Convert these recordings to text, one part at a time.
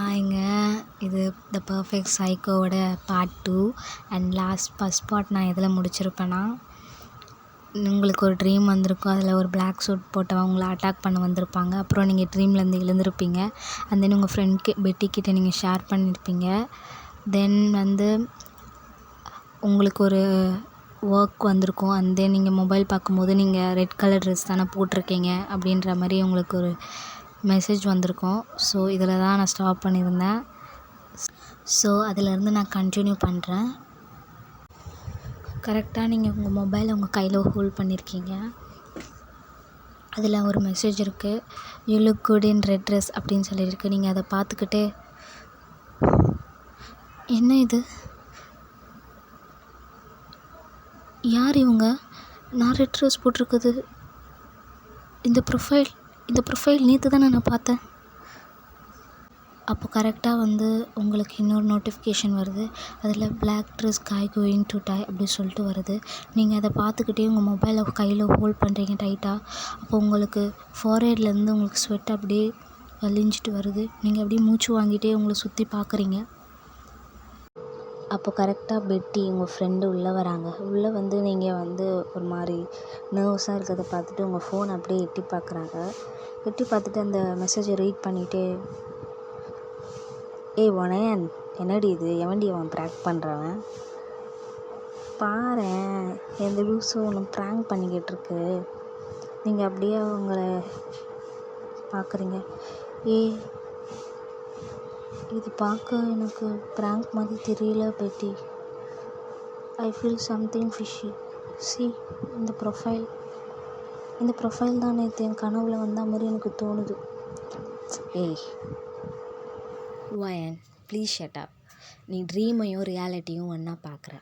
ஆயிங்க. இது the perfect சைக்கோவோட part 2 and first part நான் எதில் முடிச்சிருப்பேன்னா, உங்களுக்கு ஒரு ட்ரீம் வந்திருக்கும். அதில் ஒரு பிளாக் சூட் போட்டவங்க உங்களை அட்டாக் பண்ண வந்திருப்பாங்க. அப்புறம் நீங்கள் ட்ரீம்லேருந்து எழுந்திருப்பீங்க. அண்ட் தென் உங்கள் ஃப்ரெண்ட் பெட்டி கிட்ட நீங்கள் ஷேர் பண்ணியிருப்பீங்க. தென் உங்களுக்கு ஒரு ஒர்க் வந்திருக்கும். அண்ட் தென் நீங்கள் மொபைல் பார்க்கும்போது நீங்கள் ரெட் கலர் ட்ரெஸ் தானே போட்டிருக்கீங்க அப்படின்ற மாதிரி உங்களுக்கு ஒரு மெசேஜ் வந்திருக்கும். ஸோ இதில் தான் நான் ஸ்டாப் பண்ணியிருந்தேன். ஸோ அதிலேருந்து நான் கண்டினியூ பண்ணுறேன். கரெக்டாக நீங்கள் உங்கள் மொபைலை உங்கள் கையில் ஹோல்ட் பண்ணியிருக்கீங்க. அதில் ஒரு மெசேஜ் இருக்குது, you look good in red dress அப்படின்னு சொல்லியிருக்கு. நீங்கள் அதை பார்த்துக்கிட்டே, என்ன இது, யார் இவங்க, நான் ரெட் ட்ரெஸ் போட்டிருக்குது, இந்த ப்ரொஃபைல் நேற்று தானே நான் பார்த்தேன். அப்போ கரெக்டாக உங்களுக்கு இன்னொரு நோட்டிஃபிகேஷன் வருது. அதில் black dress guy going to die அப்படி சொல்லிட்டு வருது. நீங்கள் அதை பார்த்துக்கிட்டே உங்கள் மொபைலை கையில் ஹோல்ட் பண்ணுறீங்க டைட்டாக. அப்போ உங்களுக்கு ஃபார்ஹெட்லேருந்து உங்களுக்கு ஸ்வெட் அப்படியே வலிஞ்சிட்டு வருது. நீங்கள் அப்படியே மூச்சு வாங்கிட்டே உங்களை சுற்றி பார்க்குறீங்க. அப்போ கரெக்டாக பெட்டி உங்கள் ஃப்ரெண்டு உள்ளே வராங்க. உள்ளே நீங்கள் ஒரு மாதிரி நர்வஸாக இருக்கிறத பார்த்துட்டு உங்கள் ஃபோன் அப்படியே எட்டி பார்க்குறாங்க. எட்டி பார்த்துட்டு அந்த மெசேஜை ரீட் பண்ணிகிட்டே, ஏய் உனையன், என்னடி இது, எவன்டி அவன் ப்ராங்க் பண்ணுறவன், பாரேன் எந்த லூஸும் ஒன்று ப்ராங்க் பண்ணிக்கிட்டு இருக்கு. நீங்கள் அப்படியே அவங்கள பார்க்குறீங்க. இது பார்க்க எனக்கு ப்ராங்க் மாதிரி தெரியல பெட்டி. I feel something fishy. C இந்த ப்ரொஃபைல் தான் நேற்று என் கனவுல வந்த மாதிரி எனக்கு தோணுது. ஏய் வயன், ப்ளீஸ் ஷட் அப். நீ ட்ரீமையும் ரியாலிட்டியும் ஒன்றா பார்க்குற.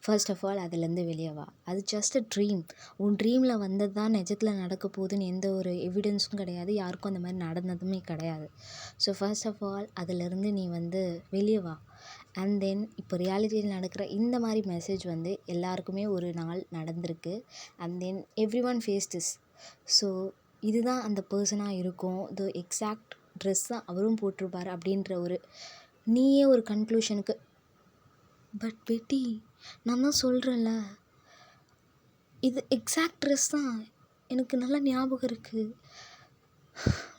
ஃபர்ஸ்ட் ஆஃப் ஆல் அதுலேருந்து வெளியே வா. அது ஜஸ்ட் அ ட்ரீம். உன் ட்ரீமில் வந்தது தான் நிஜத்தில் நடக்க போகுதுன்னு எந்த ஒரு எவிடன்ஸும் கிடையாது. யாருக்கும் அந்த மாதிரி நடந்ததுமே கிடையாது. ஸோ ஃபர்ஸ்ட் ஆஃப் ஆல் அதிலேருந்து நீ வெளியே வா. அண்ட் தென் இப்போ ரியாலிட்டியில் நடக்கிற இந்த மாதிரி மெசேஜ் எல்லாருக்குமே ஒரு நாள் நடந்திருக்கு. And then everyone face this. So இதுதான் அந்த பர்சனாக இருக்கும். த எக்ஸாக்ட் ட்ரெஸ் தான் அவரும் போட்டிருப்பார் அப்படின்ற நீயே ஒரு கன்க்ளூஷனுக்கு. பட் பெட்டி, நான் தான் சொல்கிறேன்ல, இது எக்ஸாக்ட் ட்ரெஸ் தான், எனக்கு நல்லா ஞாபகம் இருக்குது.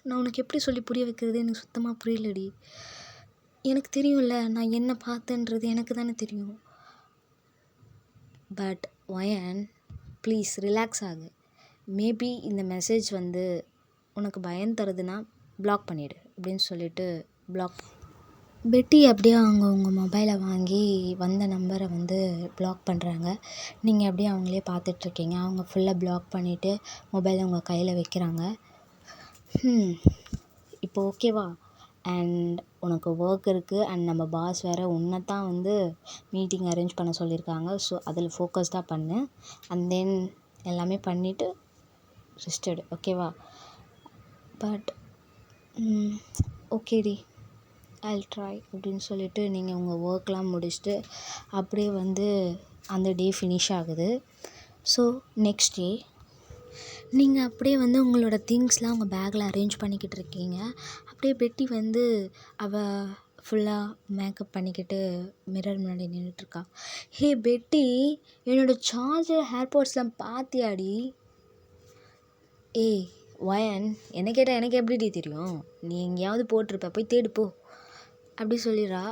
நான் உனக்கு எப்படி சொல்லி புரிய வைக்கிறது, எனக்கு சுத்தமாக புரியலடி. எனக்கு தெரியும்ல நான் என்ன பார்த்தேன்றது எனக்கு தானே தெரியும். பட் வயன், ப்ளீஸ் ரிலாக்ஸ் ஆகு. மேபி இந்த மெசேஜ் உனக்கு பயம் தருதுன்னா பிளாக் பண்ணிவிடு அப்படின்னு சொல்லிட்டு பிளாக். பெட்டி அப்படியே உங்கள் மொபைலை வாங்கி வந்த நம்பரை பிளாக் பண்ணுறாங்க. நீங்கள் அப்படியே அவங்களே பார்த்துட்ருக்கீங்க. அவங்க ஃபுல்லாக பிளாக் பண்ணிவிட்டு மொபைலை உங்கள் கையில் வைக்கிறாங்க. இப்போ ஓகேவா? அண்ட் உனக்கு ஒர்க் இருக்குது. அண்ட் நம்ம பாஸ் வேறு உன்னை தான் மீட்டிங் அரேஞ்ச் பண்ண சொல்லியிருக்காங்க. ஸோ அதில் ஃபோக்கஸ்டாக பண்ணு. அண்ட் தென் எல்லாமே பண்ணிவிட்டு ரெஸ்ட் எடு, ஓகேவா? பட் ஓகேடி, ஐல் ட்ரை அப்படின்னு சொல்லிட்டு நீங்கள் உங்கள் ஒர்க்லாம் முடிச்சுட்டு அப்படியே அந்த டே ஃபினிஷ் ஆகுது. ஸோ நெக்ஸ்ட் டே நீங்கள் அப்படியே உங்களோட திங்ஸ்லாம் உங்கள் பேக்கில் அரேஞ்ச் பண்ணிக்கிட்டு இருக்கீங்க. அப்படியே பெட்டி அவள் ஃபுல்லாக மேக்கப் பண்ணிக்கிட்டு மிரர் முன்னாடி நின்றுட்டுருக்கா. ஹே பெட்டி, என்னோடய சார்ஜர் ஏர்பாட்ஸ்லாம் பார்த்தியாடி? ஏய் வயன், என்ன கேட்டால் எனக்கு எப்படிடி தெரியும்? நீ எங்கேயாவது போட்டிருப்ப, போய் தேடு போ அப்படி சொல்லிடுறா.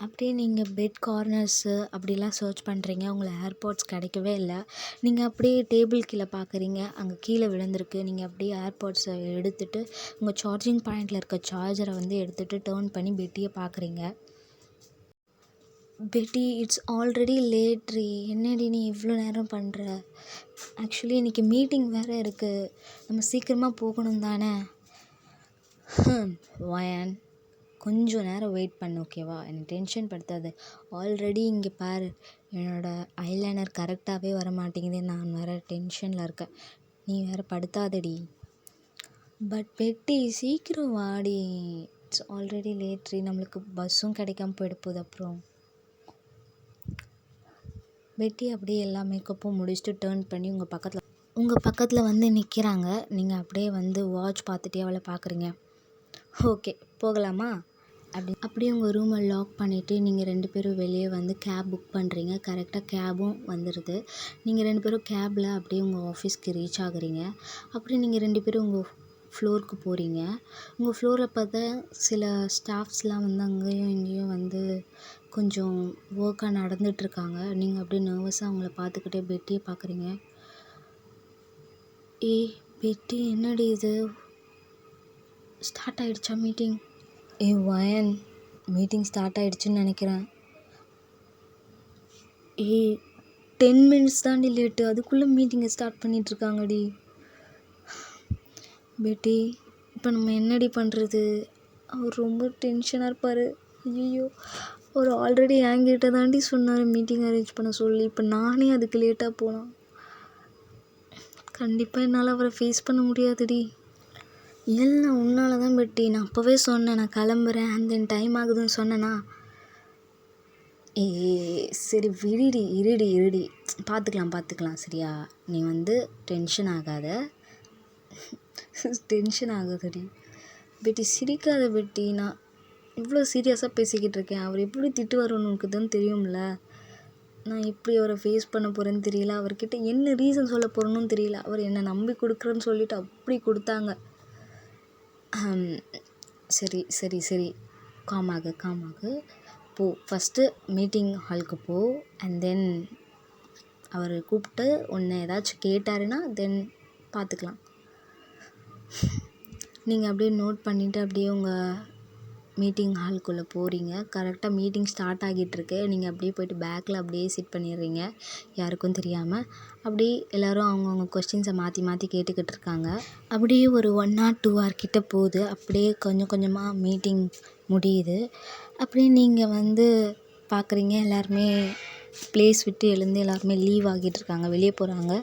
அப்படியே நீங்கள் பெட் கார்னர்ஸு அப்படிலாம் சர்ச் பண்ணுறீங்க. உங்களுக்கு ஏர்பாட்ஸ் கிடைக்கவே இல்லை. நீங்கள் அப்படியே டேபிள் கீழே பார்க்குறீங்க, அங்கே கீழே விழுந்திருக்கு. நீங்கள் அப்படியே ஏர்பாட்ஸை எடுத்துகிட்டு உங்கள் சார்ஜிங் பாயிண்டில் இருக்க சார்ஜரை எடுத்துகிட்டு டேர்ன் பண்ணி பெட்டியை பார்க்குறீங்க. பெட்டி, இட்ஸ் ஆல்ரெடி லேட் ரீ. என்னடி நீ இவ்வளோ நேரம் பண்ணுற? ஆக்சுவலி இன்றைக்கி மீட்டிங் வேறு இருக்குது, நம்ம சீக்கிரமாக போகணும் தானே? வயன், கொஞ்சம் நேரம் வெயிட் பண்ணு, ஓகேவா? எனக்கு டென்ஷன் படுத்தாது. ஆல்ரெடி இங்கே பாரு, என்னோடய ஐலைனர் கரெக்டாகவே வர மாட்டேங்குது. நான் வேறு டென்ஷனில் இருக்கேன். நீ வேறு படுத்தாதடி. பட் பெட்டி, சீக்கிரம் வாடி. இட்ஸ் ஆல்ரெடி லேட் ரீ. நம்மளுக்கு பஸ்ஸும் கிடைக்காம போயிட போகுது. அப்புறம் பெட்டி அப்படியே எல்லா மேக்கப்பும் முடிச்சுட்டு டேர்ன் பண்ணி உங்கள் பக்கத்தில் நிற்கிறாங்க. நீங்கள் அப்படியே வாட்ச் பார்த்துட்டே அவளை பார்க்குறீங்க. ஓகே, போகலாமா? அப்படியே உங்கள் ரூமை லாக் பண்ணிவிட்டு நீங்கள் 2 பேரும் வெளியே வந்து கேப் புக் பண்ணுறீங்க. கரெக்டாக கேபும் வந்துடுது. நீங்கள் 2 பேரும் கேபில் அப்படியே உங்கள் ஆஃபீஸ்க்கு ரீச் ஆகுறீங்க. அப்படியே நீங்கள் 2 பேரும் உங்கள் ஃப்ளோருக்கு போகிறீங்க. உங்கள் ஃப்ளோரில் பார்த்தா சில ஸ்டாஃப்ஸ்லாம் வந்து அங்கேயும் இங்கேயும் வந்து கொஞ்சம் ஒர்க்காக நடந்துகிட்ருக்காங்க. நீங்கள் அப்படியே நர்வஸாக அவங்கள பார்த்துக்கிட்டே பெட்டியை பார்க்குறீங்க. ஏய் பெட்டி, என்னடி இது, ஸ்டார்ட் ஆகிடுச்சா மீட்டிங்? வயன், மீட்டிங் ஸ்டார்ட் ஆகிடுச்சுன்னு நினைக்கிறேன். 10 மினிட்ஸ் தாண்டி லேட்டு, அதுக்குள்ளே மீட்டிங்கை ஸ்டார்ட் பண்ணிகிட்ருக்காங்கடி. பெட்டி, இப்போ நம்ம என்னடி பண்ணுறது? அவர் ரொம்ப டென்ஷனாக இருப்பார். ஐயோ, அவர் ஆல்ரெடி என்கிட்ட தாண்டி சொன்னார் மீட்டிங் அரேஞ்ச் பண்ண சொல்லி. இப்போ நானே அதுக்கு லேட்டாக போனால் கண்டிப்பாக என்னால் அவரை ஃபேஸ் பண்ண முடியாதுடி. எல்லாம் உன்னால தான் பெட்டி. நான் அப்போவே சொன்னேன் நான் கிளம்புறேன், அந்த டைம் ஆகுதுன்னு சொன்னேனா? சரி இருடி பார்த்துக்கலாம் சரியா? நீ வந்து டென்ஷன் ஆகாத. டென்ஷன் ஆகுதுடி. பெட்டி சிரிக்காத பெட்டி. நான் இவ்வளோ சீரியஸாக பேசிக்கிட்டு இருக்கேன். அவர் எப்படி திட்டுவாருன்னு உனக்கு தான் தெரியும்ல. நான் எப்படி அவரை ஃபேஸ் பண்ண போகிறேன்னு தெரியல. அவர்கிட்ட என்ன ரீசன் சொல்ல போகிறேன்னு தெரியல. அவர் என்னை நம்பி கொடுக்குறேன்னு சொல்லிவிட்டு அப்படி கொடுத்தாங்க. சரி காமாகு. போ, ஃபஸ்ட்டு மீட்டிங் ஹாலுக்கு போ. அண்ட் தென் அவர் கூப்பிட்டு உன்னை ஏதாச்சும் கேட்டாருன்னா தென் பார்த்துக்கலாம். நீங்கள் அப்படியே நோட் பண்ணிவிட்டு அப்படியே உங்கள் மீட்டிங் ஹாலுக்குள்ளே போகிறீங்க. கரெக்டாக மீட்டிங் ஸ்டார்ட் ஆகிட்டுருக்கு. நீங்கள் அப்படியே போய்ட்டு பேக்கில் அப்படியே சிட் பண்ணிடுறீங்க, யாருக்கும் தெரியாமல். அப்படியே எல்லோரும் அவங்கவுங்க கொஸ்டின்ஸை மாற்றி கேட்டுக்கிட்டு இருக்காங்க. அப்படியே ஒரு 1 or 2 hour கிட்ட போகுது. அப்படியே கொஞ்சம் கொஞ்சமாக மீட்டிங் முடியுது. அப்படியே நீங்கள் வந்து பார்க்குறீங்க, எல்லாருமே ப்ளேஸ் விட்டு எழுந்து எல்லாருமே லீவ் ஆகிட்டுருக்காங்க, வெளியே போகிறாங்க.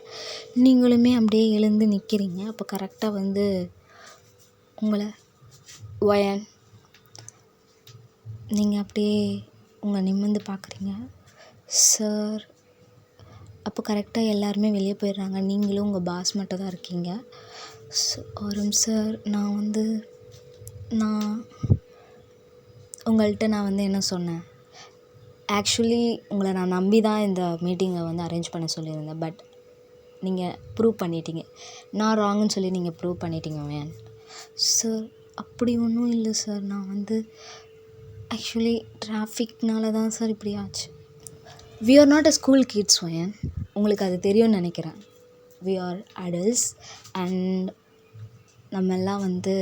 நீங்களுமே அப்படியே எழுந்து நிற்கிறீங்க. அப்போ கரெக்டாக வந்து உங்களை வயன், நீங்கள் அப்படியே நிமிர்ந்து பார்க்குறீங்க. சார். அப்போ கரெக்டாக எல்லாருமே வெளியே போயிடுறாங்க. நீங்களும் உங்கள் பாஸ் மட்டும் தான் இருக்கீங்க. சார், நான் உங்கள்கிட்ட வந்து என்ன சொன்னேன்? ஆக்சுவலி உங்களை நான் நம்பி தான் இந்த மீட்டிங்கை வந்து அரேஞ்ச் பண்ண சொல்லியிருந்தேன். பட் நீங்கள் ப்ரூவ் பண்ணிட்டீங்க. நான் ராங்குன்னு சொல்லி நீங்கள் ப்ரூவ் பண்ணிட்டீங்க மேன். சார், அப்படி ஒன்றும் இல்லை சார். நான் வந்து ஆக்சுவலி டிராஃபிக்னால தான் சார் இப்படி ஆச்சு. We are not a school kids வயன். உங்களுக்கு அது தெரியும்னு நினைக்கிறேன். We are adults. அண்ட் நம்மெல்லாம் வந்து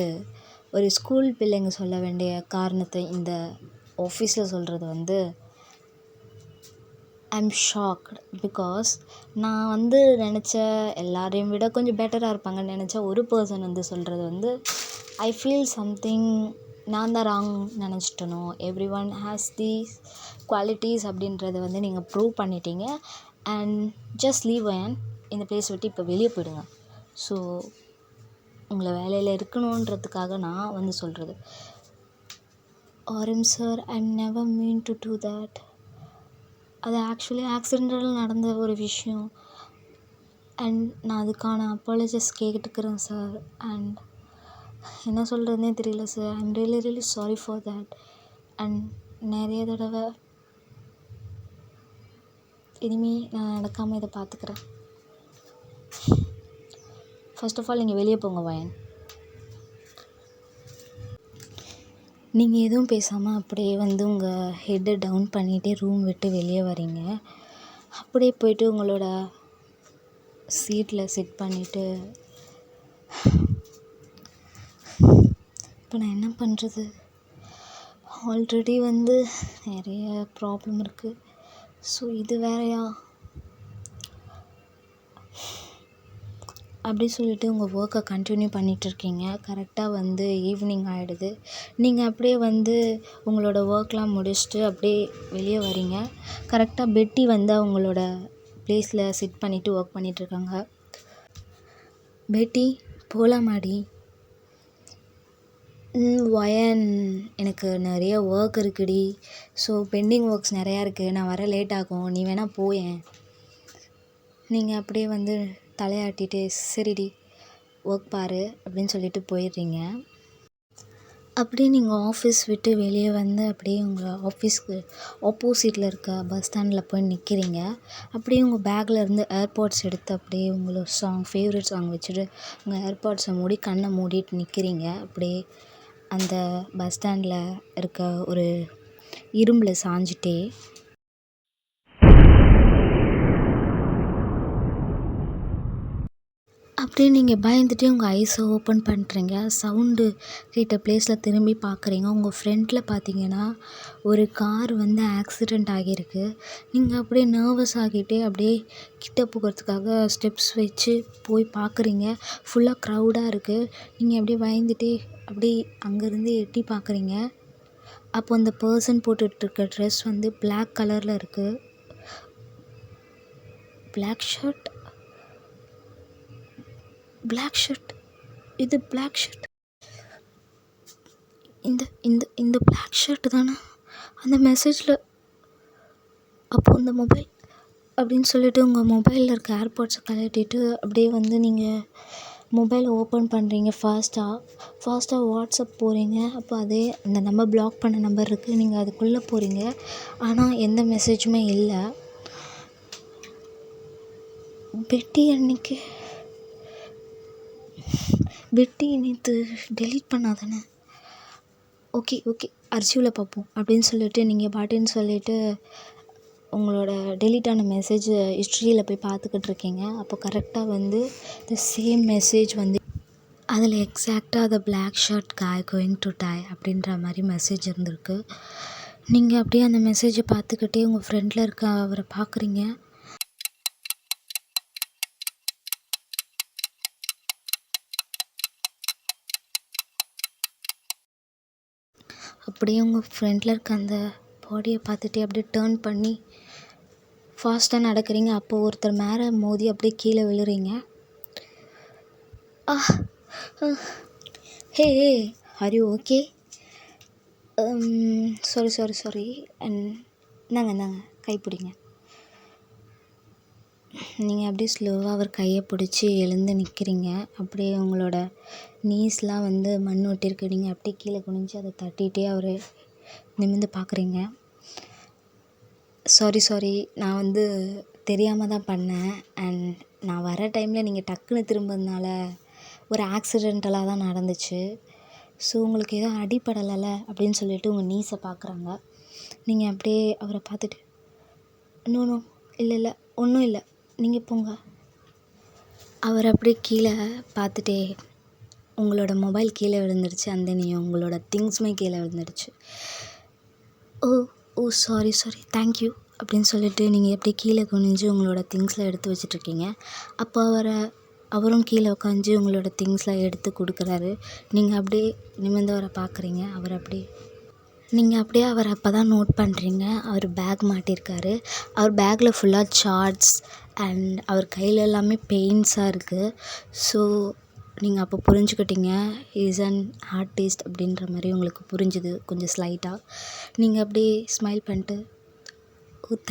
ஒரு ஸ்கூல் பிள்ளைங்க சொல்ல வேண்டிய காரணத்தை இந்த ஆஃபீஸில் சொல்கிறது வந்து ஐம் ஷாக்டு. பிகாஸ் நான் வந்து நினச்ச எல்லாரையும் விட கொஞ்சம் பெட்டராக இருப்பாங்கன்னு நினச்ச ஒரு பர்சன் வந்து சொல்கிறது வந்து ஐ ஃபீல் சம்திங் நான் தான் ராங் நினச்சிட்டனோ. Everyone has these qualities அப்படின்றத வந்து நீங்கள் ப்ரூவ் பண்ணிட்டீங்க. அண்ட் ஜஸ்ட் லீவ் அண்ட் இந்த ப்ளேஸ் விட்டு இப்போ வெளியே போயிடுங்க. ஸோ உங்களை வேலையில் இருக்கணுன்றதுக்காக நான் வந்து சொல்கிறது. ஆரம் sir, I never mean to do that. அது ஆக்சுவலி ஆக்சிடென்டல் நடந்த ஒரு விஷயம். அண்ட் நான் அதுக்கான அப்பாலஜிஸ் கேட்டுக்கிறேன் சார். அண்ட் என்ன சொல்கிறதுனே தெரியல sir. I'm really sorry for that. And நிறைய தடவை இனிமேல் நான் நடக்காமல் இதை பார்த்துக்கிறேன். ஃபர்ஸ்ட் ஆஃப் ஆல் நீங்கள் வெளியே போங்க வயன். நீங்கள் எதுவும் பேசாமல் அப்படியே வந்து உங்கள் ஹெட்டை டவுன் பண்ணிகிட்டே ரூம் விட்டு வெளியே வரீங்க. அப்படியே போய்ட்டு உங்களோட சீட்டில் சிட் பண்ணிவிட்டு இப்போ நான் என்ன பண்ணுறது? ஆல்ரெடி வந்து நிறைய ப்ராப்ளம் இருக்குது. ஸோ இது வேறையா? அப்படி சொல்லிவிட்டு உங்கள் ஒர்க்கை கண்டினியூ பண்ணிகிட்ருக்கீங்க. கரெக்டாக வந்து ஈவினிங் ஆகிடுது. நீங்கள் அப்படியே வந்து உங்களோட ஒர்க்லாம் முடிச்சுட்டு அப்படியே வெளியே வரீங்க. கரெக்டாக பெட்டி வந்து அவங்களோட ப்ளேஸில் சிட் பண்ணிவிட்டு ஒர்க் பண்ணிகிட்ருக்காங்க. பெட்டி, போகலாமாடி? வயன், எனக்கு நிறைய ஒர்க் இருக்குடி. ஸோ பெண்டிங் ஒர்க்ஸ் நிறையா இருக்குது, நான் வர லேட் ஆகும், நீ வேணால் போயேன். நீங்கள் அப்படியே வந்து தலையாட்டிட்டு சரிடி ஒர்க் பாரு அப்படின்னு சொல்லிட்டு போயிடுறீங்க. அப்படியே நீங்கள் ஆஃபீஸ் விட்டு வெளியே வந்து அப்படியே உங்கள் ஆஃபீஸ்க்கு ஆப்போசிட்டில் இருக்க பஸ் ஸ்டாண்டில் போய் நிற்கிறீங்க. அப்படியே உங்கள் பேக்கில் இருந்து ஏர்பாட்ஸ் எடுத்து அப்படியே உங்களோட ஃபேவரட் சாங் வச்சுட்டு உங்கள் ஏர்பாட்ஸை மூடி கண்ணை மூடிட்டு நிற்கிறீங்க. அப்படியே அந்த பஸ் ஸ்டாண்டில் இருக்க ஒரு இரும்பில் சாஞ்சிட்டே. அப்படியே நீங்கள் பயந்துட்டே உங்கள் ஐஸை ஓப்பன் பண்ணுறீங்க. சவுண்டு கேட்ட ப்ளேஸில் திரும்பி பார்க்குறீங்க. உங்கள் ஃப்ரண்ட்டில் பார்த்தீங்கன்னா ஒரு கார் வந்து ஆக்சிடெண்ட் ஆகியிருக்கு. நீங்கள் அப்படியே நர்வஸ் ஆகிட்டே அப்படியே கிட்ட போகிறதுக்காக ஸ்டெப்ஸ் வச்சு போய் பார்க்குறீங்க. ஃபுல்லாக க்ரௌடாக இருக்குது. நீங்கள் அப்படியே பயந்துட்டே அப்படியே அங்கேருந்து எட்டி பார்க்குறீங்க. அப்போ அந்த பர்சன் போட்டுட்ருக்க ட்ரெஸ் வந்து பிளாக் கலரில் இருக்குது. பிளாக் ஷர்ட் இது பிளாக் ஷர்ட் இந்த இந்த இந்த பிளாக் ஷர்ட் தானே அந்த மெசேஜில். அப்போது அந்த மொபைல் அப்படின்னு சொல்லிட்டு உங்கள் மொபைலில் இருக்க ஏர்பாட்ஸை கழட்டிட்டு அப்படியே வந்து நீங்கள் மொபைலை ஓப்பன் பண்ணுறீங்க. ஃபாஸ்ட்டாக வாட்ஸ்அப் போகிறீங்க. அப்போ அதே அந்த நம்பர் பிளாக் பண்ண நம்பர் இருக்குது. நீங்கள் அதுக்குள்ளே போகிறீங்க. ஆனால் எந்த மெசேஜுமே இல்லை. பெட்டி நேற்று டெலீட் பண்ணாதானே. ஓகே அர்ச்சிவில் பார்ப்போம் அப்படின்னு சொல்லிட்டு நீங்கள் பாட்டுன்னு சொல்லிவிட்டு உங்களோட டெலீட் ஆன மெசேஜ் ஹிஸ்ட்ரியில் போய் பார்த்துக்கிட்டு இருக்கீங்க. அப்போ கரெக்டாக வந்து த சேம் மெசேஜ் வந்து அதில் எக்ஸாக்டாக த பிளாக் ஷர்ட் காய் கோயிங் டு டை அப்படின்ற மாதிரி மெசேஜ் இருந்திருக்கு. நீங்கள் அப்படியே அந்த மெசேஜை பார்த்துக்கிட்டே உங்கள் ஃப்ரெண்டில் இருக்க அவரை பார்க்குறீங்க. அப்படியே உங்கள் ஃப்ரெண்டில் இருக்க அந்த பாடியை பார்த்துட்டே அப்படியே டேர்ன் பண்ணி ஃபாஸ்ட்டாக நடக்கிறீங்க. அப்போது ஒருத்தர் மேலே மோதி அப்படியே கீழே விழுறீங்க. Hey are you okay? Sorry and இந்தாங்க கைப்பிடிங்க. நீங்கள் அப்படியே ஸ்லோவாக அவர் கையை பிடிச்சி எழுந்து நிற்கிறீங்க. அப்படியே உங்களோட நீஸ்லாம் வந்து மண் ஒட்டியிருக்கு. நீங்கள் அப்படியே கீழே குனிஞ்சு அதை தட்டிகிட்டே அவர் நிமிர்ந்து பார்க்குறீங்க. சாரி நான் வந்து தெரியாமல் தான் பண்ணேன். அண்ட் நான் வர டைமில் நீங்கள் டக்குன்னு திரும்பினதுனால ஒரு ஆக்சிடென்டலாக தான் நடந்துச்சு. ஸோ உங்களுக்கு எதுவும் அடிப்படலைல்ல அப்படின்னு சொல்லிட்டு உங்கள் நீஸை பார்க்குறாங்க. நீங்கள் அப்படியே அவரை பார்த்துட்டு நோ இல்லை ஒன்றும் இல்லை நீங்கள் போங்க. அவர் அப்படியே கீழே பார்த்துட்டே உங்களோட மொபைல் கீழே விழுந்துருச்சு. அந்த உங்களோட திங்ஸுமே கீழே விழுந்துருச்சு. ஓ சாரி தேங்க்யூ அப்படின்னு சொல்லிட்டு நீங்கள் எப்படி கீழே குனிஞ்சு உங்களோட திங்ஸில் எடுத்து வச்சிட்ருக்கீங்க. அப்போ அவரும் கீழே உட்காந்து உங்களோட திங்ஸ்லாம் எடுத்து கொடுக்குறாரு. நீங்கள் அப்படியே நிமிர்ந்து அவரை பார்க்குறீங்க. நீங்கள் அப்படியே அவரை அப்போ தான் நோட் பண்ணுறீங்க. அவர் பேக் மாட்டியிருக்காரு. அவர் பேக்கில் ஃபுல்லாக சார்ட்ஸ் அண்ட் அவர் கையில் எல்லாமே பெயிண்ட்ஸாக இருக்குது. ஸோ நீங்கள் அப்போ புரிஞ்சுக்கிட்டீங்க இஸ் அன் ஆர்டிஸ்ட் அப்படின்ற மாதிரி உங்களுக்கு புரிஞ்சுது கொஞ்சம் ஸ்லைட்டாக. நீங்கள் அப்படியே ஸ்மைல் பண்ணிட்டு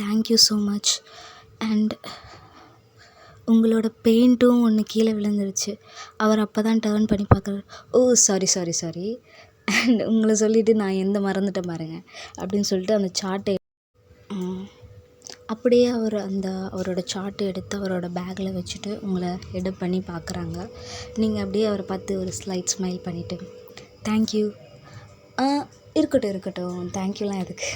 தேங்க்யூ ஸோ மச். அண்ட் உங்களோட பெயிண்ட்டும் ஒன்று கீழே விழுந்துருச்சு. அவர் அப்போ தான் டேர்ன் பண்ணி பார்க்குறாரு. சாரி அண்ட் உங்களை சொல்லிவிட்டு நான் மறந்துட்டேன் பாருங்க அப்படின்னு சொல்லிட்டு அந்த சார்ட்டை அப்படியே அவரோட சார்ட்டை எடுத்து அவரோட பேக்கில் வச்சுட்டு உங்களை எடிட் பண்ணி பார்க்குறாங்க. நீங்கள் அப்படியே அவரை பார்த்து ஒரு ஸ்லைட் ஸ்மைல் பண்ணிவிட்டு தேங்க்யூ. இருக்கட்டும் தேங்க்யூலாம் எதுக்கு,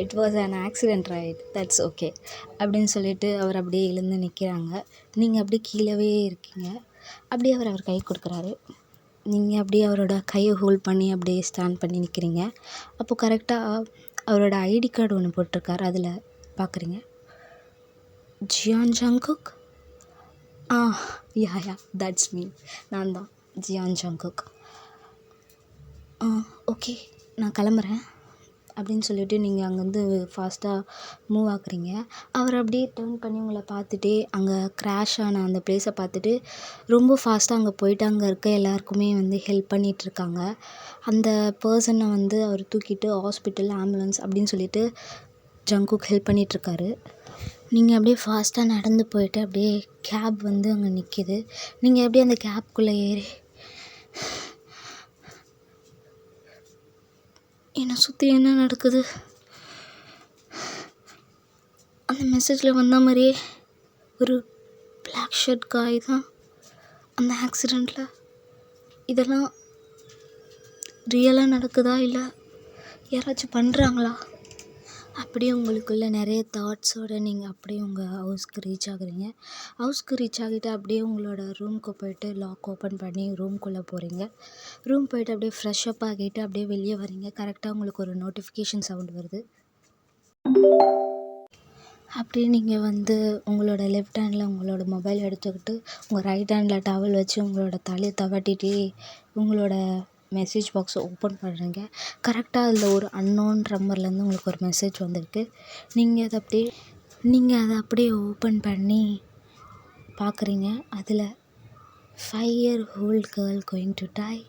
it was an accident right, that's okay அப்படின்னு சொல்லிட்டு அவர் அப்படியே எழுந்து நிற்கிறாங்க. நீங்கள் அப்படியே கீழவே இருக்கீங்க. அப்படியே அவர் கை கொடுக்குறாரு. நீங்கள் அப்படியே அவரோட கையை ஹோல்ட் பண்ணி அப்படியே ஸ்டாண்ட் பண்ணி நிற்கிறீங்க. அப்போது கரெக்டாக அவரோட ஐடி கார்டு ஒன்று போட்டிருக்காரு. அதில் பார்க்குறீங்க Ziyan Jungkook. Yeah that's me, நான் தான் ஜியான் ஜங்குக். ஓகே நான் கிளம்புறேன் அப்படின்னு சொல்லிவிட்டு நீங்கள் அங்கேருந்து ஃபாஸ்ட்டாக மூவ் ஆகுறீங்க. அவர் அப்படியே டேர்ன் பண்ணி உங்களை பார்த்துட்டே அங்கே க்ராஷ் ஆன அந்த ப்ளேஸை பார்த்துட்டு ரொம்ப ஃபாஸ்ட்டாக அங்கே போயிட்டு அங்கே இருக்க எல்லாருக்குமே வந்து ஹெல்ப் பண்ணிகிட்ருக்காங்க. அந்த பர்சனை வந்து அவர் தூக்கிட்டு ஹாஸ்பிட்டல் ஆம்புலன்ஸ் அப்படின்னு சொல்லிட்டு ஜங்குக் ஹெல்ப் பண்ணிகிட்ருக்காரு. நீங்கள் அப்படியே ஃபாஸ்ட்டாக நடந்து போயிட்டு அப்படியே கேப் வந்து அங்கே நிற்கிது. நீங்கள் அப்படியே அந்த கேப்குள்ளே ஏறி என்னை சுற்றி என்ன நடக்குது? அந்த மெசேஜில் வந்த மாதிரியே ஒரு பிளாக் ஷர்ட் காய் தான் அந்த ஆக்சிடெண்ட்டில். இதெல்லாம் ரியலாக நடக்குதா இல்லை யாராச்சும் பண்ணுறாங்களா? அப்படியே உங்களுக்குள்ள நிறைய தாட்ஸோடு நீங்கள் அப்படியே உங்கள் ஹவுஸ்க்கு ரீச் ஆகுறீங்க. ஹவுஸ்க்கு ரீச் ஆகிட்டு அப்படியே உங்களோட ரூமுக்கு போய்ட்டு லாக் ஓப்பன் பண்ணி ரூம்குள்ளே போகிறீங்க. ரூம் போய்ட்டு அப்படியே ஃப்ரெஷ் அப் ஆகிட்டு அப்படியே வெளியே வரீங்க. கரெக்டாக உங்களுக்கு ஒரு நோட்டிஃபிகேஷன் சவுண்ட் வருது. அப்படியே நீங்கள் உங்களோட லெஃப்ட் ஹேண்டில் உங்களோட மொபைல் எடுத்துக்கிட்டு உங்கள் ரைட் ஹேண்டில் டவல் வச்சு உங்களோட தலையை தவட்டிட்டு உங்களோட மெசேஜ் பாக்ஸை ஓப்பன் பண்ணுறீங்க. கரெக்டாக அதில் ஒரு அன்னோன் நம்பர்லேருந்து உங்களுக்கு ஒரு மெசேஜ் வந்திருக்கு. நீங்கள் அதை அப்படியே ஓப்பன் பண்ணி பார்க்குறீங்க. அதில் 5 year old girl going to die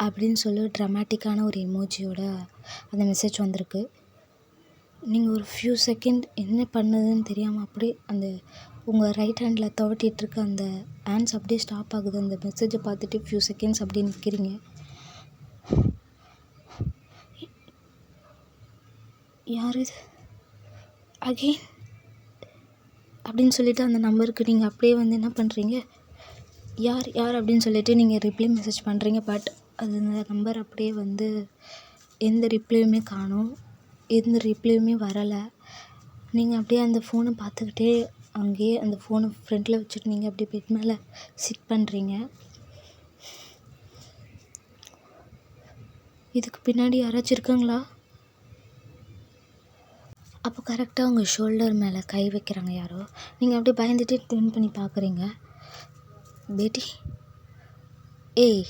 அப்படின்னு சொல்லி ட்ராமேட்டிக்கான ஒரு எமோஜியோட அந்த மெசேஜ் வந்திருக்கு. நீங்கள் ஒரு ஃபியூ செகண்ட் என்ன பண்ணுதுன்னு தெரியாமல் அப்படியே உங்கள் ரைட் ஹேண்டில் துவட்டிகிட்ருக்க அந்த ஹேண்ட்ஸ் அப்படியே ஸ்டாப் ஆகுது. அந்த மெசேஜை பார்த்துட்டு ஃபியூ செகண்ட்ஸ் அப்படியே நிற்கிறீங்க. யார் இது அகெயின் அப்படின்னு சொல்லிவிட்டு அந்த நம்பருக்கு நீங்கள் அப்படியே என்ன பண்ணுறீங்க, யார் அப்படின்னு சொல்லிவிட்டு நீங்கள் ரிப்ளை மெசேஜ் பண்ணுறீங்க. பட் அந்த நம்பர் அப்படியே எந்த ரிப்ளையுமே காணோம், எந்த ரிப்ளையுமே வரலை. நீங்கள் அப்படியே அந்த ஃபோனை பார்த்துக்கிட்டே அங்கேயே அந்த ஃபோனை ஃப்ரண்ட்டில் வச்சுட்டு நீங்கள் அப்படியே பெட் மேலே சிட் பண்ணுறீங்க. இதுக்கு பின்னாடி யாராச்சும் இருக்காங்களா? அப்போ கரெக்டாக உங்கள் ஷோல்டர் மேலே கை வைக்கிறாங்க யாரோ. நீங்கள் அப்படியே பயந்துட்டு டர்ன் பண்ணி பார்க்குறீங்க. பேட்டி, ஏய்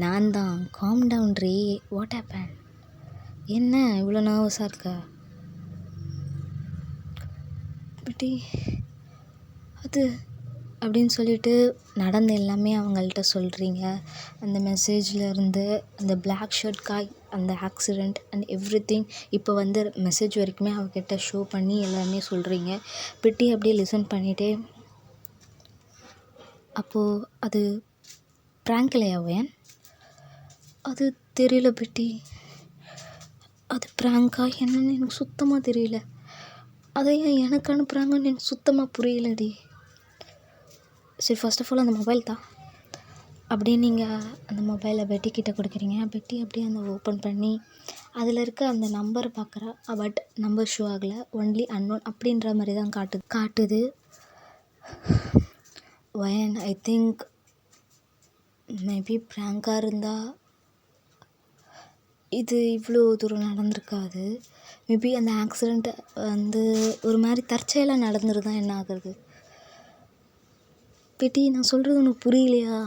நான் தான், காம் டவுன் ரீ, வாட் ஹேப்பன்? என்ன இவ்வளோ நர்வஸாக இருக்கா? பேட்டி அது அப்படின்னு சொல்லிட்டு நடந்த எல்லாமே அவங்கள்ட்ட சொல்கிறீங்க. அந்த மெசேஜில் இருந்து அந்த பிளாக் ஷர்ட் காய், அந்த ஆக்சிடெண்ட் அண்ட் எவ்ரிதிங் இப்போ மெசேஜ் வரைக்குமே அவகிட்ட ஷோ பண்ணி எல்லாமே சொல்கிறீங்க. பிட்டி அப்படியே லிசன் பண்ணிகிட்டே, அப்போது அது ப்ராங்க் இல்லையா வேன்? அது தெரியல பிட்டி, அது ப்ராங்கா என்னன்னு எனக்கு சுத்தமாக தெரியல. அதை ஏன் எனக்கு அனுப்புகிறாங்கன்னு எனக்கு சுத்தமாக புரியலடி. சரி, ஃபர்ஸ்ட் ஆஃப் ஆல் அந்த மொபைல் தான். அப்படியே நீங்கள் அந்த மொபைலை பெட்டிக்கிட்ட கொடுக்குறீங்க. பெட்டி அப்படியே ஓப்பன் பண்ணி அதில் இருக்க அந்த நம்பரை பார்க்குறா. பட் நம்பர் ஷோ ஆகலை, ஒன்லி அன்னோன் அப்படின்ற மாதிரி தான் காட்டுது. வயன் ஐ திங்க் மேபி ப்ராங்காக இருந்தால் இது இவ்வளோ தூரம் நடந்திருக்காது. மேபி அந்த ஆக்சிடெண்ட் ஒரு மாதிரி தற்செயலாக நடந்துருதான் என்ன ஆகுறது. பெட்டி, நான் சொல்கிறது உனக்கு புரியலையா?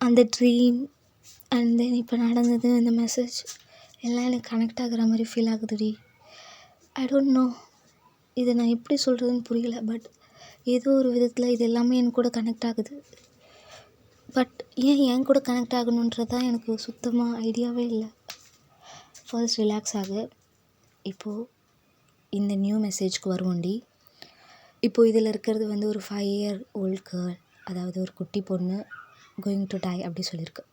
அந்த ட்ரீம் அண்ட் தென் இப்போ நடந்தது, இந்த மெசேஜ் எல்லாம் எனக்கு கனெக்ட் ஆகுற மாதிரி ஃபீல் ஆகுதுடி. ஐ டோன்ட் நோ, இதை நான் எப்படி சொல்கிறதுன்னு புரியல. பட் ஏதோ ஒரு விதத்தில் இது எல்லாமே என் கூட கனெக்ட் ஆகுது. பட் ஏன் என் கூட கனெக்ட் ஆகணுன்றது தான் எனக்கு சுத்தமாக ஐடியாவே இல்லை. ஃபர்ஸ்ட் ரிலாக்ஸ் ஆகு. இப்போது இந்த நியூ மெசேஜ்க்கு வருவோண்டி. இப்போது இதில் இருக்கிறது ஒரு 5 year old கேர்ள், அதாவது ஒரு குட்டி பொண்ணு, கோயிங் டு டை அப்படி சொல்லியிருக்கு.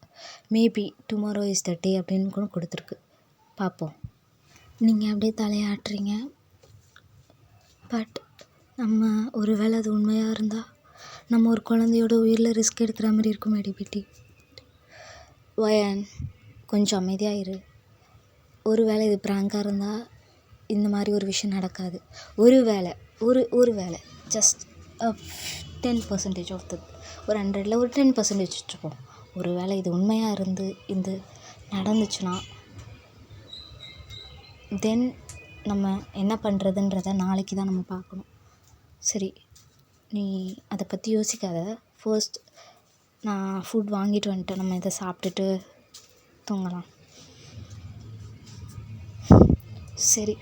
மேபி டுமாரோ இஸ் த டே அப்படின்னு கூட கொடுத்துருக்கு. பார்ப்போம். நீங்கள் அப்படியே தலையாட்டுறீங்க. பட் நம்ம ஒரு வேளை அது உண்மையாக இருந்தால் நம்ம ஒரு குழந்தையோட உயிரில் ரிஸ்க் எடுக்கிற மாதிரி இருக்குமேடி பிட்டி. வயன், கொஞ்சம் அமைதியாக இரு. ஒரு வேளை இது ப்ராங்காக இருந்தால் இந்த மாதிரி ஒரு விஷயம் நடக்காது. ஒரு வேளை ஜஸ்ட் 10% ஆஃப் ஒரு 100ல் ஒரு 10% வச்சுருப்போம். ஒரு வேளை இது உண்மையாக இருந்து இது நடந்துச்சுன்னா தென் நம்ம என்ன பண்ணுறதுன்றத நாளைக்கு தான் நம்ம பார்க்கணும். சரி, நீ அதை பற்றி யோசிக்காத. ஃபர்ஸ்ட் நான் ஃபுட் வாங்கிட்டு வந்துட்டேன், நம்ம இதை சாப்பிட்டுட்டு தூங்கலாம். சரி,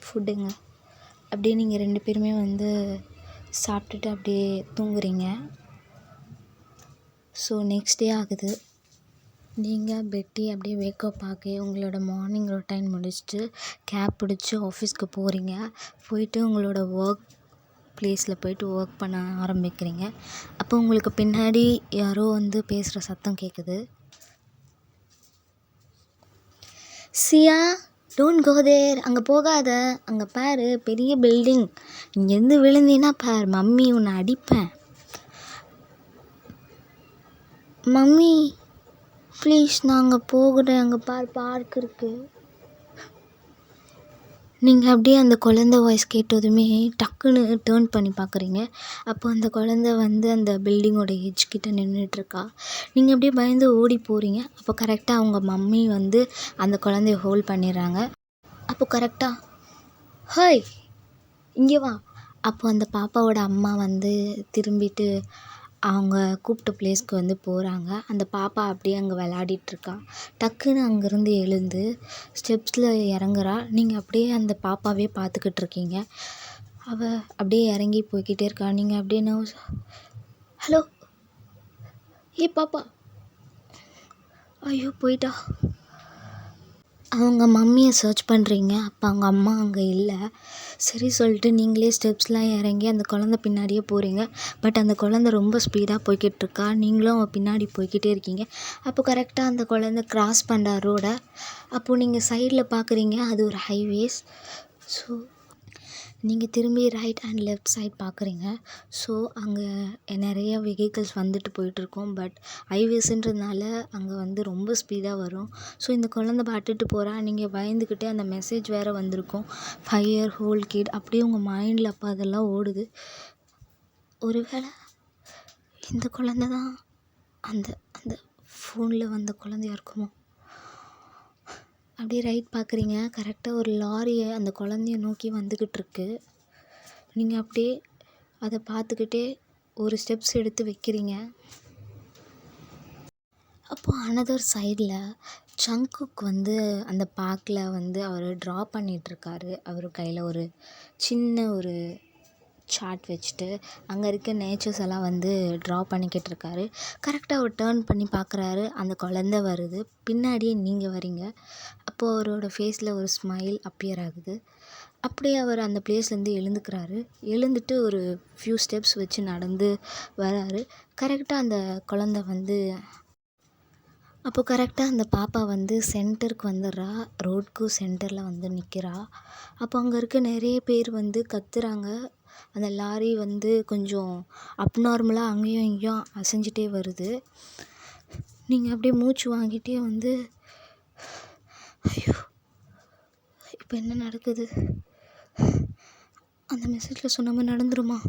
ஃபுட் எங்கே? அப்படியே நீங்கள் 2 பேருமே சாப்பிட்டுட்டு அப்படியே தூங்குறீங்க. ஸோ நெக்ஸ்ட் டே ஆகுது. நீங்கள் பெட்டி அப்படியே வேக்கப் ஆகி உங்களோட மார்னிங் ரொட்டைன் முடிச்சுட்டு கேப் பிடிச்சி ஆஃபீஸ்க்கு போகிறீங்க. போயிட்டு உங்களோட ஒர்க் ப்ளேஸில் போயிட்டு ஒர்க் பண்ண ஆரம்பிக்கிறீங்க. அப்போ உங்களுக்கு பின்னாடி யாரோ பேசுகிற சத்தம் கேட்குது. சியா, டோன்ட் கோ தேர். அங்கே போகாத. அங்கே பாரு, பெரிய பில்டிங். இங்கேருந்து விழுந்தீன்னா பார், மம்மி உன்னை அடிப்பேன். மம்மி ப்ளீஸ், நான் அங்கே போகிறேன். அங்கே பார், பார்க் இருக்குது. நீங்கள் அப்படியே அந்த குழந்த வாய்ஸ் கேட்டதுமே டக்குன்னு டேர்ன் பண்ணி பார்க்குறீங்க. அப்போ அந்த குழந்த வந்து அந்த பில்டிங்கோட எட்ஜ் கிட்ட நின்றுட்டுருக்கா. நீங்கள் அப்படியே பயந்து ஓடி போகிறீங்க. அப்போ கரெக்டாக அவங்க மம்மி வந்து அந்த குழந்தைய ஹோல்ட் பண்ணிடுறாங்க. அப்போ கரெக்டாக ஹாய் இங்கே வா. அப்போ அந்த பாப்பாவோட அம்மா வந்து திரும்பிட்டு அவங்க கூப்பிட்ட பிளேஸ்க்கு வந்து போகிறாங்க. அந்த பாப்பா அப்படியே அங்கே விளையாடிட்டுருக்கா. டக்குன்னு அங்கேருந்து எழுந்து ஸ்டெப்ஸில் இறங்குறா. நீங்கள் அப்படியே அந்த பாப்பாவே பார்த்துக்கிட்டு இருக்கீங்க. அவள் அப்படியே இறங்கி போய்கிட்டே இருக்கா. நீங்கள் அப்படியே நர்வஸ், ஹலோ ஏ பாப்பா, ஐயோ போயிட்டா. அவங்க மம்மியை சர்ச் பண்ணுறீங்க. அப்போ அவங்க அம்மா அங்கே இல்லை. சரி சொல்லிட்டு நீங்களே ஸ்டெப்ஸ்லாம் இறங்கி அந்த குழந்த பின்னாடியே போகிறீங்க. பட் அந்த குழந்த ரொம்ப ஸ்பீடாக போய்கிட்டுருக்கா. நீங்களும் அவள் பின்னாடி போய்கிட்டே இருக்கீங்க. அப்போ கரெக்டாக அந்த குழந்த கிராஸ் பண்ணுறா ரோடை. அப்போது நீங்கள் சைடில் பார்க்குறீங்க, அது ஒரு ஹைவேஸ். ஸோ நீங்கள் திரும்பி ரைட் அண்ட் லெஃப்ட் சைட் பார்க்குறீங்க. ஸோ அங்கே நிறைய வெஹிக்கிள்ஸ் வந்துட்டு போயிட்டுருக்கோம். பட் ஹைவேஸுன்றதுனால அங்கே வந்து ரொம்ப ஸ்பீடாக வரும். ஸோ இந்த குழந்த பாட்டுட்டு போகிறா. நீங்கள் பயந்துக்கிட்டே அந்த மெசேஜ் வேறு வந்திருக்கும், 5 year old kid. அப்படியே உங்கள் மைண்டில் அப்போ அதெல்லாம் ஓடுது. ஒருவேளை இந்த குழந்த தான் அந்த அந்த ஃபோனில் வந்த குழந்தையா இருக்குமோ? அப்படியே ரைட் பார்க்குறீங்க. கரெக்டாக ஒரு லாரி அந்த குழந்தைய நோக்கி வந்துக்கிட்டு இருக்கு. நீங்கள் அப்படியே அதை பார்த்துக்கிட்டே ஒரு ஸ்டெப்ஸ் எடுத்து வைக்கிறீங்க. அப்போது அனதர் சைடில் ஜங்குக் வந்து அந்த பார்க்கில் வந்து அவர் ட்ரா பண்ணிகிட்ருக்காரு. அவர் கையில் ஒரு சின்ன ஒரு சார்ட் வச்சுட்டு அங்கே இருக்க நேச்சர்ஸ் எல்லாம் வந்து ட்ரா பண்ணிக்கிட்டு இருக்காரு. கரெக்டாக அவர் டேர்ன் பண்ணி பார்க்குறாரு. அந்த குழந்த வருது, பின்னாடியே நீங்கள் வரீங்க. அப்போது அவரோட ஃபேஸில் ஒரு ஸ்மைல் அப்பியர் ஆகுது. அப்படியே அவர் அந்த பிளேஸ்லேருந்து எழுந்துக்கிறாரு. எழுந்துட்டு ஒரு ஃபியூ ஸ்டெப்ஸ் வச்சு நடந்து வராரு. கரெக்டாக அந்த குழந்த வந்து அப்போது கரெக்டாக அந்த பாப்பா வந்து சென்டருக்கு வந்துடுறா. ரோட்க்கு சென்டரில் வந்து நிற்கிறா. அப்போ அங்கே இருக்க நிறைய பேர் வந்து கத்துறாங்க. அந்த லாரி வந்து கொஞ்சம் அப்நார்மலாக அங்கேயும் இங்கேயும் அசைஞ்சிட்டே வருது. நீங்கள் அப்படியே மூச்சு வாங்கிட்டே வந்து, ஐயோ இப்போ என்ன நடக்குது? அந்த மெசேஜில் சொன்ன மாதிரி நடந்துருமா?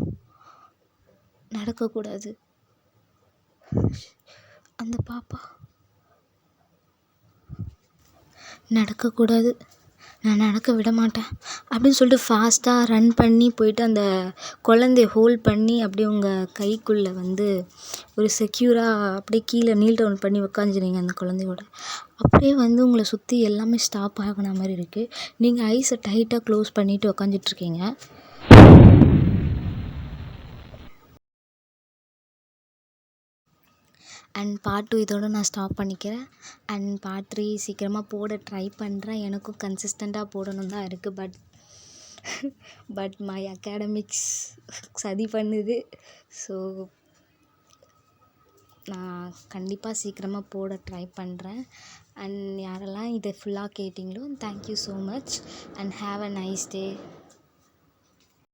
நடக்கக்கூடாது. அந்த பாப்பா நடக்கக்கூடாது, நான் நடக்க விட மாட்டேன் அப்படின்னு சொல்லிட்டு ஃபாஸ்ட்டாக ரன் பண்ணி போயிட்டு அந்த குழந்தைய ஹோல்ட் பண்ணி அப்படியே உங்கள் கைக்குள்ளே வந்து ஒரு செக்யூராக அப்படியே கீழே நீல் டவுன் பண்ணி உக்காந்துறீங்க அந்த குழந்தையோட. அப்படியே வந்து உங்களை சுற்றி எல்லாமே ஸ்டாப் ஆகின மாதிரி இருக்குது. நீங்கள் ஐஸை டைட்டாக க்ளோஸ் பண்ணிவிட்டு உக்காந்துட்ருக்கீங்க. அண்ட் பார்ட் 2 இதோட நான் ஸ்டாப் பண்ணிக்கிறேன். அண்ட் பார்ட் 3 சீக்கிரமாக போட ட்ரை பண்ணுறேன். எனக்கும் கன்சிஸ்டண்ட்டாக போடணும் தான் இருக்குது. பட் மை அகாடமிக்ஸ் சதி பண்ணுது. ஸோ நான் கண்டிப்பாக சீக்கிரமாக போட ட்ரை பண்ணுறேன். அண்ட் யாரெல்லாம் இதை ஃபுல்லாக கேட்டிங்களோ thank you so much and have a nice day.